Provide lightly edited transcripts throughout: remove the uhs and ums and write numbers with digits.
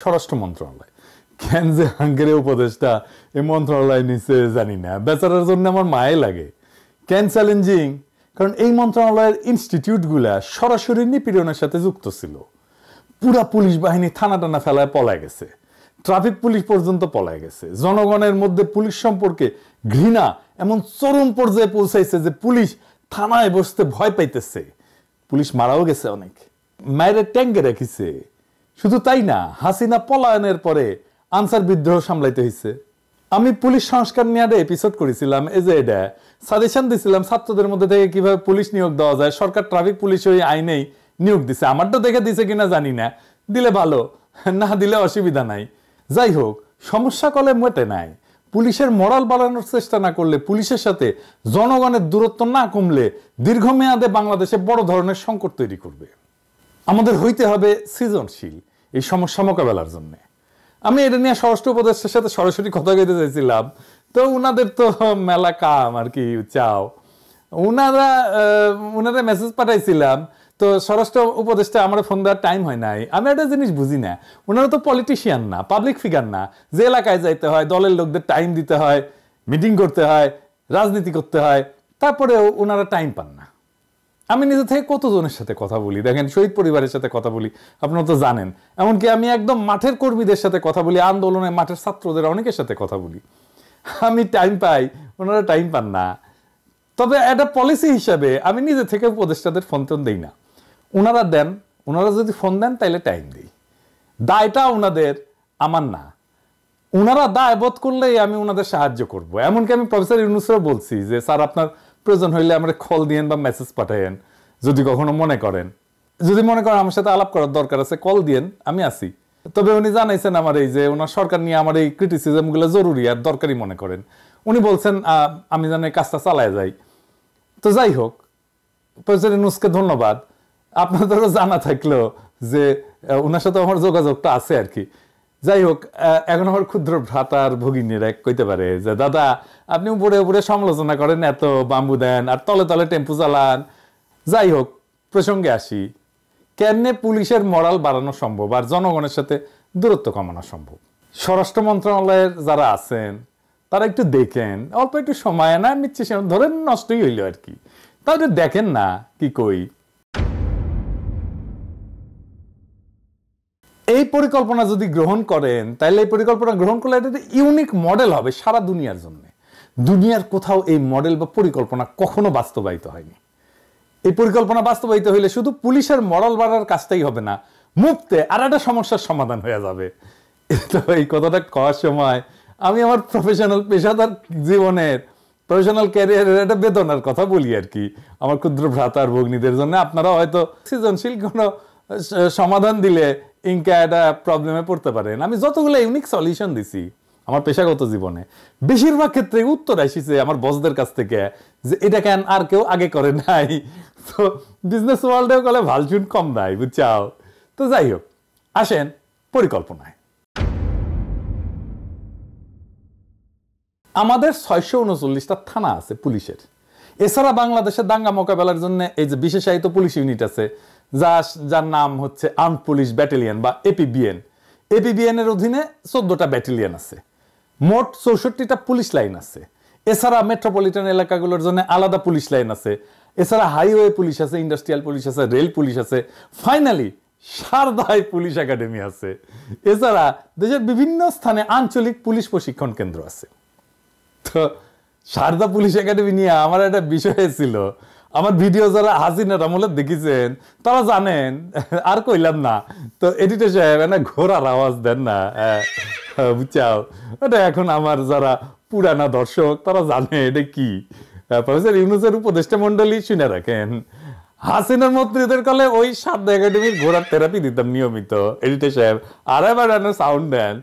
স্বরাষ্ট্র মন্ত্রণালয় কেন যে হাঙ্গেরি উপদেষ্টা এই মন্ত্রণালয় নিচে জানি না, বেচারার জন্য আমার মায়ে লাগে। কেন চ্যালেঞ্জিং? কারণ এই মন্ত্রণালয়ের ইনস্টিটিউটগুলা সরাসরি নিপীড়নের সাথে যুক্ত ছিল। পুরা পুলিশ বাহিনী থানা টানা ফেলায় পলায় গেছে, ট্রাফিক পুলিশ পর্যন্ত পলায় গেছে। জনগণের মধ্যে পুলিশ সম্পর্কে ঘৃণা এমন চরম পর্যায়ে পৌঁছাইছে যে পুলিশ থানায় বসতে ভয় পাইতেছে। পুলিশ মারাও গেছে অনেক, মায়ের ট্যাঙ্কে রেখেছে। শুধু তাই না, হাসিনা পলায়নের পরে আনসার বিদ্রোহ সামলাইতে হয়েছে। আমি পুলিশ সংস্কার নিয়ে একটা এপিসোড করেছিলাম, এই যে এটা সাজেশন দিছিলাম ছাত্রদের মধ্যে থেকে কিভাবে পুলিশ নিয়োগ দেওয়া যায়। সরকার ট্রাফিক পুলিশ ওই আইনেই নিয়োগ দিছে, আমারটা দেখে দিছে কিনা জানি না, দিলে ভালো, না দিলে অসুবিধা নাই। যাই হোক, সমস্যা কলে মেটে নাই। পুলিশের মরাল বাড়ানোর চেষ্টা না করলে, পুলিশের সাথে জনগণের দূরত্ব না কমলে দীর্ঘমেয়াদে বাংলাদেশে বড় ধরনের সংকট তৈরি করবে। আমাদের হইতে হবে সৃজনশীল এই সমস্যা মোকাবেলার জন্য। আমি এটা নিয়ে স্বরাষ্ট্র উপদেষ্টার সাথে সরাসরি কথা কইতে চাইছিলাম, তো উনাদের তো মেলা কাম আর কি চাও, উনারা মেসেজ পাঠাইছিলাম, তো স্বরাষ্ট্র উপদেষ্টা আমার ফোন দেওয়ার টাইম হয় নাই। আমি একটা জিনিস বুঝি না, ওনারা তো পলিটিশিয়ান না, পাবলিক ফিগার না, যে এলাকায় যাইতে হয়, দলের লোকদের টাইম দিতে হয়, মিটিং করতে হয়, রাজনীতি করতে হয়, তারপরেও ওনারা টাইম পান না। আমি নিজে থেকে কতজনের সাথে কথা বলি, দেখেন শহীদ পরিবারের সাথে কথা বলি, আপনারা তো জানেন। এমনকি আমি একদম মাঠের কর্মীদের সাথে কথা বলি, আন্দোলনে মাঠের ছাত্রদের অনেকের সাথে কথা বলি। আমি টাইম পাই, ওনারা টাইম পান না। তবে একটা পলিসি হিসাবে আমি নিজে থেকে উপদেষ্টাদের ফোন টোন দিই না, ওনারা দেন। ওনারা যদি ফোন দেন তাইলে টাইম দিই। দায়টা ওনাদের, আমার না। ওনারা দায় বোধ করলেই আমি ওনাদের সাহায্য করব। এমনকি আমি প্রফেসর ইউনূসেরও বলছি যে স্যার আপনার প্রয়োজন হইলে আমরা কল দিয়েন বা মেসেজ পাঠাইন, যদি কখনো মনে করেন, যদি মনে করেন আমার সাথে আলাপ করার দরকার আছে, কল দিয়েন, আমি আছি। তবে উনি জানাইছেন আমার এই যে ওনার সরকার নিয়ে আমার এই ক্রিটিসিজমগুলো জরুরি আর দরকারি মনে করেন। উনি বলছেন আমি যেন এই কাজটা চালায় যাই। তো যাই হোক, প্রফেসর ইউনূসকে ধন্যবাদ। আপনাদেরও জানা থাকলো যে ওনার সাথে আমার যোগাযোগটা আছে আর কি। যাই হোক, এখন আমার ক্ষুদ্র ভ্রাতার ভগিনীরা কইতে পারে যে দাদা আপনি উপরে উপরে সমালোচনা করেন, এত বাম্বু দেন আর তলে তলে টেম্পু চালান। যাই হোক, প্রসঙ্গে আসি, কেমনে পুলিশের মরাল বাড়ানো সম্ভব আর জনগণের সাথে দূরত্ব কমানো সম্ভব। স্বরাষ্ট্র মন্ত্রণালয়ের যারা আছেন তারা একটু দেখেন, অল্প একটু সময় না নিচ্ছে, ধরেন নষ্টই হইল আর কি, তাহলে দেখেন না কি কই। এই পরিকল্পনা যদি গ্রহণ করেন, তাহলে এই পরিকল্পনা গ্রহণ করলে এটা ইউনিক মডেল হবে সারা দুনিয়ার জন্য। দুনিয়ার কোথাও এই মডেল বা পরিকল্পনা কখনো বাস্তবায়িত হয়নি। এই পরিকল্পনা বাস্তবায়িত হইলে শুধু পুলিশের মরাল বাড়ার কাজটাই হবে না, মুক্তে আর একটা সমস্যার সমাধান হয়ে যাবে। তো এই কথাটা করার সময় আমি আমার পেশাদার জীবনের, প্রফেশনাল ক্যারিয়ারের একটা বেদনার কথা বলি আর কি, আমার ক্ষুদ্র ভ্রাতার ভগ্নীদের জন্য। আপনারা হয়তো সৃজনশীল কোনো সমাধান দিলে ইনকা একটা প্রবলেমে পড়তে পারেন। আমি যতগুলো ইউনিক সলিউশন দিছি আমার পেশাগত জীবনে, বেশিরভাগ ক্ষেত্রে উত্তর আসিছে আমার বসদের কাছ থেকে যে এটা কেন আর কেউ আগে করে নাই। তো বিজনেস ওয়ার্ল্ডেও গেলে ভালচুন কম নাই, বুঝছাও। তো যাই হোক, আসেন পরিকল্পনায়। আমাদের 639টা থানা আছে পুলিশের। এছাড়া বাংলাদেশের দাঙ্গা মোকাবেলার জন্য এই যে বিশেষায়িত পুলিশ ইউনিট আছে, যার নাম হচ্ছে আর্মড পুলিশ ব্যাটালিয়ন বা এপিবিএন। এপিবিএন এর অধীনে 14টা ব্যাটালিয়ন আছে, মোট 64টা পুলিশ লাইন আছে। এছাড়া মেট্রোপলিটন এলাকাগুলোর জন্য আলাদা পুলিশ লাইন আছে। এছাড়া হাইওয়ে পুলিশ আছে, ইন্ডাস্ট্রিয়াল পুলিশ আছে, রেল পুলিশ আছে, ফাইনালি সারদায় পুলিশ একাডেমি আছে। এছাড়া দেশের বিভিন্ন স্থানে আঞ্চলিক পুলিশ প্রশিক্ষণ কেন্দ্র আছে। তো সারদা পুলিশ একাডেমি নিয়ে আমার একটা বিষয় ছিল, আমার ভিডিও যারা হাসিনার আমলে দেখেছেন তারা জানেন, আর কইলাম না। তো এডিটর সাহেব না ঘোড়ার আওয়াজ দেন না, বুঝছাও। এটা এখন আমার যারা পুরানা দর্শক তারা জানে এটা কি। প্রফেসর ইউনূসের উপদেষ্টা মন্ডলী শুনে রাখেন, হাসিনার মন্ত্রীদের কালে ওই সারদা একাডেমির ঘোড়ার থেরাপি দিতাম নিয়মিত। এডিটর সাহেব আর এবার সাউন্ড দেন,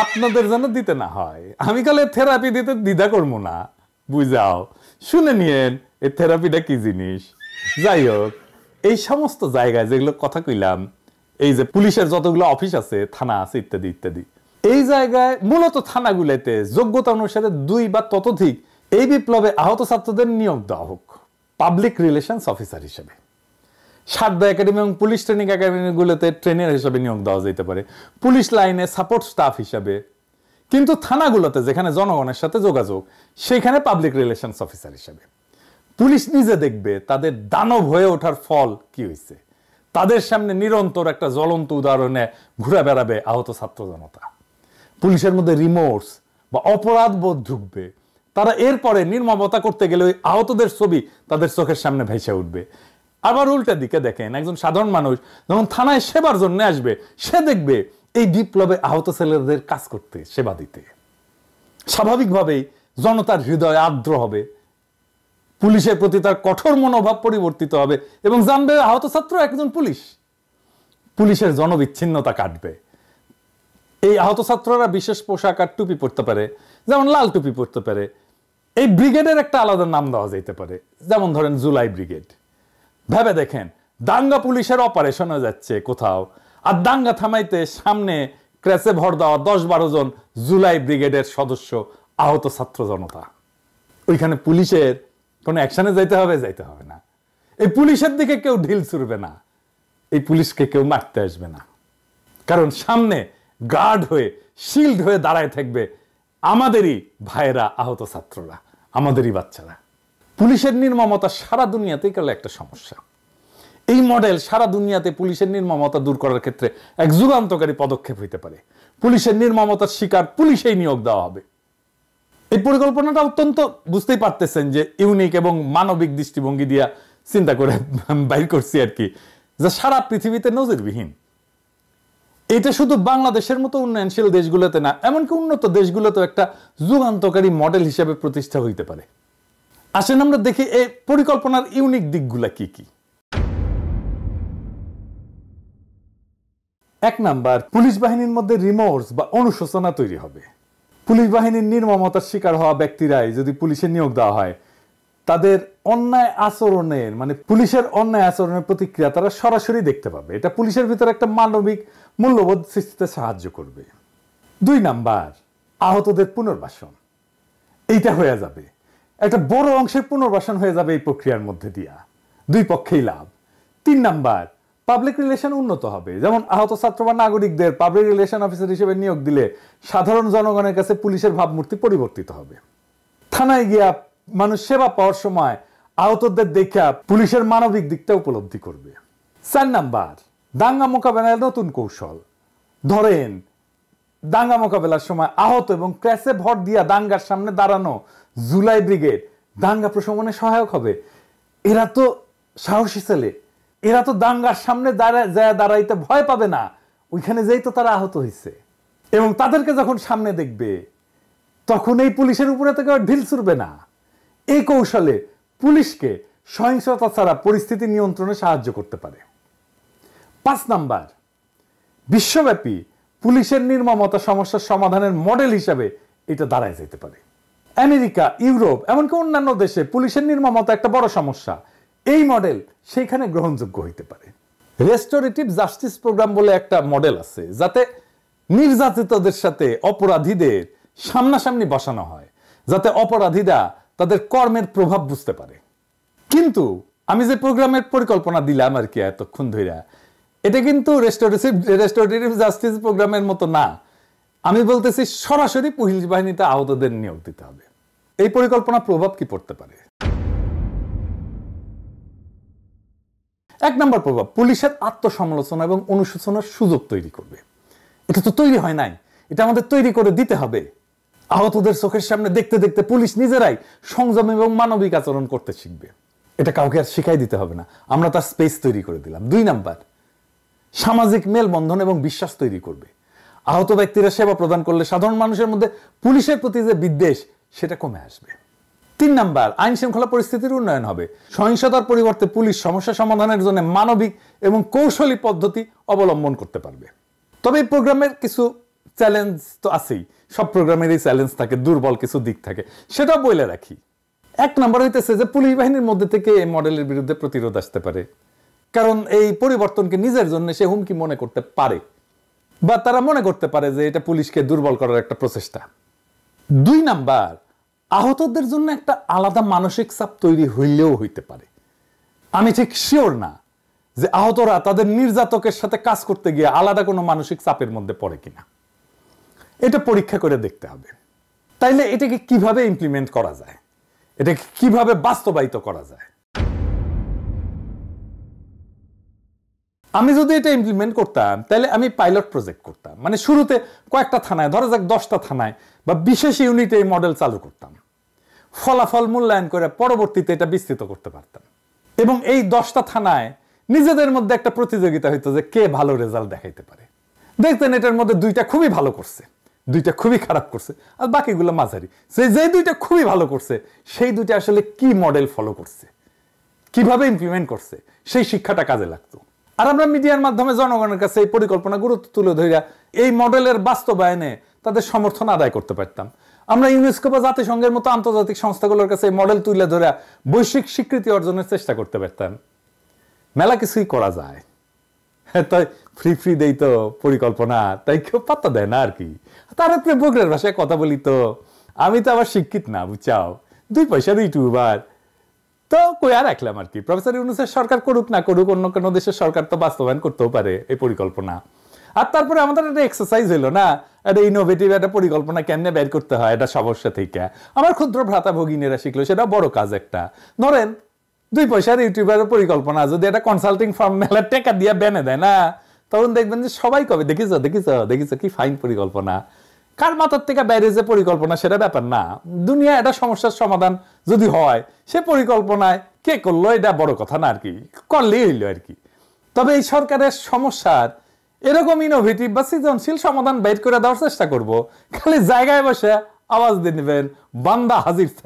আপনাদের যেন দিতে না হয়। আমি কালে থেরাপি দিতে দ্বিধা করবো না, বুঝাও। শুনে নিয়েন এই থেরাপিটা কি জিনিস। যাই হোক, এই সমস্ত জায়গায় যেগুলো কথা কইলাম, এই যে পুলিশের যতগুলো অফিস আছে, থানা আছে, ইত্যাদি ইত্যাদি, এই জায়গায় মূলত থানাগুলোতে যোগ্যতা অনুসারে 2 বা ততোধিক এই বিপ্লবে আহত ছাত্রদের নিয়োগ দেওয়া হোক পাবলিক রিলেশনস অফিসার হিসেবে। সারদা একাডেমি এবং পুলিশ ট্রেনিং একাডেমিগুলোতে ট্রেনার হিসেবে নিয়োগ দেওয়া যেতে পারে, পুলিশ লাইনে সাপোর্ট স্টাফ হিসাবে। কিন্তু থানাগুলোতে যেখানে জনগণের সাথে যোগাযোগ, সেখানে পাবলিক রিলেশনস অফিসার হিসাবে। পুলিশ নিজে দেখবে তাদের দানব হয়ে ওঠার ফল কি হয়েছে। তাদের সামনে নিরন্তর একটা জ্বলন্ত উদাহরণে ঘুরে বেড়াবে আহত ছাত্র জনতা। পুলিশের মধ্যে রিমোর্স বা অপরাধ বোধ ঢুকবে। তারা এরপরে নির্মমতা করতে গেলে ওই আহতদের ছবি তাদের চোখের সামনে ভেসে উঠবে। আবার উল্টা দিকে দেখেন, একজন সাধারণ মানুষ যখন থানায় সেবার জন্য আসবে, সে দেখবে এই বিপ্লবে আহত ছেলেদের কাজ করতে, সেবা দিতে। স্বাভাবিকভাবেই জনতার হৃদয় আর্দ্র হবে, পুলিশের প্রতি তার কঠোর মনোভাব পরিবর্তিত হবে এবং জানবে আহত ছাত্র একজন পুলিশ। পুলিশের জনবিচ্ছিন্নতা কাটবে। এই আহত ছাত্ররা বিশেষ পোশাক আর টুপি পরতে পারে, যেমন লাল টুপি পরতে পারে। এই ব্রিগেডের একটা আলাদা নাম দেওয়া যেতে পারে, যেমন ধরেন জুলাই ব্রিগেড। ভেবে দেখেন, দাঙ্গা পুলিশের অপারেশন হয়ে যাচ্ছে কোথাও, আর দাঙ্গা থামাইতে সামনে ক্র্যাশে ভর দেওয়া 10-12 জন জুলাই ব্রিগেডের সদস্য আহত ছাত্র জনতা। ওইখানে পুলিশের কোনো অ্যাকশনে যাইতে হবে না। এই পুলিশের দিকে কেউ ঢিল ছুড়বে না, এই পুলিশকে কেউ মারতে আসবে না। কারণ সামনে গার্ড হয়ে, শিল্ড হয়ে দাঁড়ায় থাকবে আমাদেরই ভাইয়েরা, আহত ছাত্ররা, আমাদেরই বাচ্চারা। পুলিশের নির্মমতা সারা দুনিয়াতেই গেল একটা সমস্যা। এই মডেল সারা দুনিয়াতে পুলিশের নির্মমতা দূর করার ক্ষেত্রে এক যুগান্তকারী পদক্ষেপ হইতে পারে। পুলিশের নির্মমতার শিকার পুলিশেই নিয়োগ দেওয়া হবে। এই পরিকল্পনাটা অত্যন্ত, বুঝতেই পারতেছেন যে ইউনিক এবং মানবিক দৃষ্টিভঙ্গি দিয়া চিন্তা করে বাইর করছি আর কি, যা সারা পৃথিবীতে নজিরবিহীন। এটা শুধু বাংলাদেশের মতো উন্নয়নশীল দেশগুলোতে না, এমনকি উন্নত দেশগুলোতে একটা যুগান্তকারী মডেল হিসেবে প্রতিষ্ঠা হইতে পারে। আসেন আমরা দেখি এই পরিকল্পনার ইউনিক দিকগুলা কি কি। 1 নাম্বার, পুলিশ বাহিনীর মধ্যে রিমোর্স বা অনুশোচনা তৈরি হবে। পুলিশ বাহিনীর নির্মমতার শিকার হওয়া ব্যক্তিরাই যদি পুলিশে নিয়োগ দেওয়া হয়, তাদের অন্যায় আচরণের, মানে পুলিশের অন্যায় আচরণের প্রতিক্রিয়া তারা সরাসরি দেখতে পাবে। এটা পুলিশের ভিতরে একটা মানবিক মূল্যবোধ সৃষ্টিতে সাহায্য করবে। 2 নাম্বার, আহতদের পুনর্বাসন। এইটা হয়ে যাবে, একটা বড় অংশের পুনর্বাসন হয়ে যাবে এই প্রক্রিয়ার মধ্যে দিয়া, 2 পক্ষেই লাভ। 3 নাম্বার, পাবলিক রিলেশন উন্নত হবে। যেমন আহত ছাত্র বা নাগরিকদের পাবলিক রিলেশন অফিসার হিসেবে নিয়োগ দিলে সাধারণ জনগণের কাছে পুলিশের ভাবমূর্তি পরিবর্তিত হবে। থানায় গিয়া মানুষ সেবা পাওয়ার সময় আহতদের দেখা পুলিশের মানবিক দিকটা উপলব্ধি করবে। 4 নাম্বার, দাঙ্গা মোকাবেলার নতুন কৌশল। ধরেন দাঙ্গা মোকাবেলার সময় আহত এবং ক্র্যাশে ভর দিয়া দাঙ্গার সামনে দাঁড়ানো জুলাই ব্রিগেড দাঙ্গা প্রশমনে সহায়ক হবে। এরা তো সাহসী ছেলে, এরা তো দাঙ্গার সামনে দাঁড়াইতে ভয় পাবে না, ওইখানে যেই তো তারা আহত হয়েছে। এবং তাদেরকে যখন সামনে দেখবে, তখন এই পুলিশের উপরে থেকে ঢিল ছুড়বে না। এই কৌশলে পুলিশকে সহিংসতা ছাড়া পরিস্থিতি নিয়ন্ত্রণে সাহায্য করতে পারে। 5 নাম্বার, বিশ্বব্যাপী পুলিশের নির্মমতা সমস্যার সমাধানের মডেল হিসাবে এটা দাঁড়ায় যেতে পারে। আমেরিকা, ইউরোপ, এমনকি অন্যান্য দেশে পুলিশের নির্মমতা একটা বড় সমস্যা। এই মডেল সেইখানে গ্রহণযোগ্য হইতে পারে। রেস্টোরেটিভ জাস্টিস প্রোগ্রাম বলে একটা মডেল আছে, যাতে নির্যাতিতদের সাথে অপরাধীদের সামনাসামনি বসানো হয়, যাতে অপরাধীরা তাদের কর্মের প্রভাব বুঝতে পারে। কিন্তু আমি যে প্রোগ্রামের পরিকল্পনা দিলাম আর কি এতক্ষণ ধরে, এটা কিন্তু রেস্টোরেটিভ জাস্টিস প্রোগ্রামের মতো না। আমি বলতেছি সরাসরি পুলিশ বাহিনীতে আহতদের নিয়োগ দিতে হবে। এই পরিকল্পনা প্রভাব কি পড়তে পারে? 1 নম্বর প্রভাব, পুলিশের আত্মসমালোচনা এবং অনুশোচনার সুযোগ তৈরি করবে। এটা তো তৈরি হয় নাই, এটা আমাদের তৈরি করে দিতে হবে। আহতদের চোখের সামনে দেখতে দেখতে পুলিশ নিজেরাই সংযম এবং মানবিক আচরণ করতে শিখবে। এটা কাউকে আর শিখাই দিতে হবে না, আমরা তার স্পেস তৈরি করে দিলাম। 2 নাম্বার, সামাজিক মেলবন্ধন এবং বিশ্বাস তৈরি করবে। আহত ব্যক্তিরা সেবা প্রদান করলে সাধারণ মানুষের মধ্যে পুলিশের প্রতি যে বিদ্বেষ, সেটা কমে আসবে। 3 নাম্বার, আইন শৃঙ্খলা পরিস্থিতির উন্নয়ন হবে। সহিংসতার পরিবর্তে পুলিশ সমস্যা সমাধানের জন্য মানবিক এবং কৌশলী পদ্ধতি অবলম্বন করতে পারবে। তবে এই প্রোগ্রামের কিছু চ্যালেঞ্জ তো আছেই, সব প্রোগ্রামেরই চ্যালেঞ্জ থাকে, দুর্বল কিছু দিক থাকে, সেটা বলে রাখি। 1 নম্বর হইতেছে যে পুলিশ বাহিনীর মধ্যে থেকে এই মডেলের বিরুদ্ধে প্রতিরোধ আসতে পারে, কারণ এই পরিবর্তনকে নিজের জন্য সে হুমকি মনে করতে পারে, বা তারা মনে করতে পারে যে এটা পুলিশকে দুর্বল করার একটা প্রচেষ্টা। 2 নাম্বার, আহতদের জন্য একটা আলাদা মানসিক চাপ তৈরি হইলেও হইতে পারে। আমি ঠিক শিওর না যে আহতরা তাদের নির্যাতকের সাথে কাজ করতে গিয়ে আলাদা কোনো মানসিক চাপের মধ্যে পড়ে কিনা, এটা পরীক্ষা করে দেখতে হবে। তাইলে এটাকে কিভাবে ইমপ্লিমেন্ট করা যায়, এটাকে কিভাবে বাস্তবায়িত করা যায়। আমি যদি এটা ইমপ্লিমেন্ট করতাম তাহলে আমি পাইলট প্রজেক্ট করতাম, মানে শুরুতে কয়েকটা থানায়, ধরা যাক 10টা থানায় বা বিশেষ ইউনিটে এই মডেল চালু করতাম, ফলাফল মূল্যায়ন করে পরবর্তীতে এটা বিস্তৃত করতে পারতাম। এবং এই 10টা থানায় নিজেদের মধ্যে একটা প্রতিযোগিতা হইতো যে কে ভালো রেজাল্ট দেখাইতে পারে। দেখতেন এটার মধ্যে 2টা খুবই ভালো করছে, 2টা খুবই খারাপ করছে, আর বাকিগুলো মাঝারি। যে 2টা খুবই ভালো করছে সেই 2টা আসলে কি মডেল ফলো করছে, কিভাবে ইমপ্লিমেন্ট করছে, সেই শিক্ষাটা কাজে লাগতো। আর আমরা মিডিয়ার মাধ্যমে জনগণের কাছে এই পরিকল্পনা গুরুত্ব তুলে ধরে এই মডেলের বাস্তবায়নে তাদের সমর্থন আদায় করতে পারতাম। আমরা ইউনেস্কো বা জাতিসংঘের মতো আন্তর্জাতিক সংস্থাগুলোর কাছে এই মডেল তুলে ধরে বৈশ্বিক স্বীকৃতি অর্জনের চেষ্টা করতে পারতাম। মেলা কিছুই করা যায়, তাই ফ্রি দেই তো পরিকল্পনা, তাই কেউ পাত্তা দেয় না আর কি। তার বগরের ভাষায় কথা বলি তো, আমি তো আবার শিক্ষিত না, বুঝছাও, 2 পয়সার ইউটিউবার তো কই আর রাখলাম আর কি। প্রফেসর ইউনূসের সরকার করুক না করুক, অন্য কোনো দেশের সরকার তো বাস্তবায়ন করতেও পারে এই পরিকল্পনা। আর তারপরে আমাদের একটা এক্সারসাইজ হইলো না, একটা ইনোভেটিভ একটা পরিকল্পনা কেমনে বের করতে হয় এটা সমস্যা থেকে। আমার ক্ষুদ্র ভ্রাতা ভগিনীরা শিখলো, সেটা বড় কাজ একটা। ধরেন 2 পয়সার ইউটিউবারের পরিকল্পনা যদি একটা কনসাল্টিং ফার্ম মেলা টাকা দিয়ে বেনে দেয় না, তখন দেখবেন যে সবাই কবে দেখিস কি ফাইন পরিকল্পনা। কার মাথার থেকে বাইরে যে পরিকল্পনা সেটা ব্যাপার না, দুনিয়া একটা সমস্যার সমাধান যদি হয় সে পরিকল্পনায় কে করলো এটা বড় কথা না আর কি, করলেই হইলো আর কি। তবে এই সরকারের সমস্যার এরকম ইনোভেটিভ বা সৃজনশীল সমাধান বের করে দেওয়ার চেষ্টা করব। খালি জায়গায় বসে আওয়াজ দিয়ে নেবেন, বান্দা হাজির থাকে।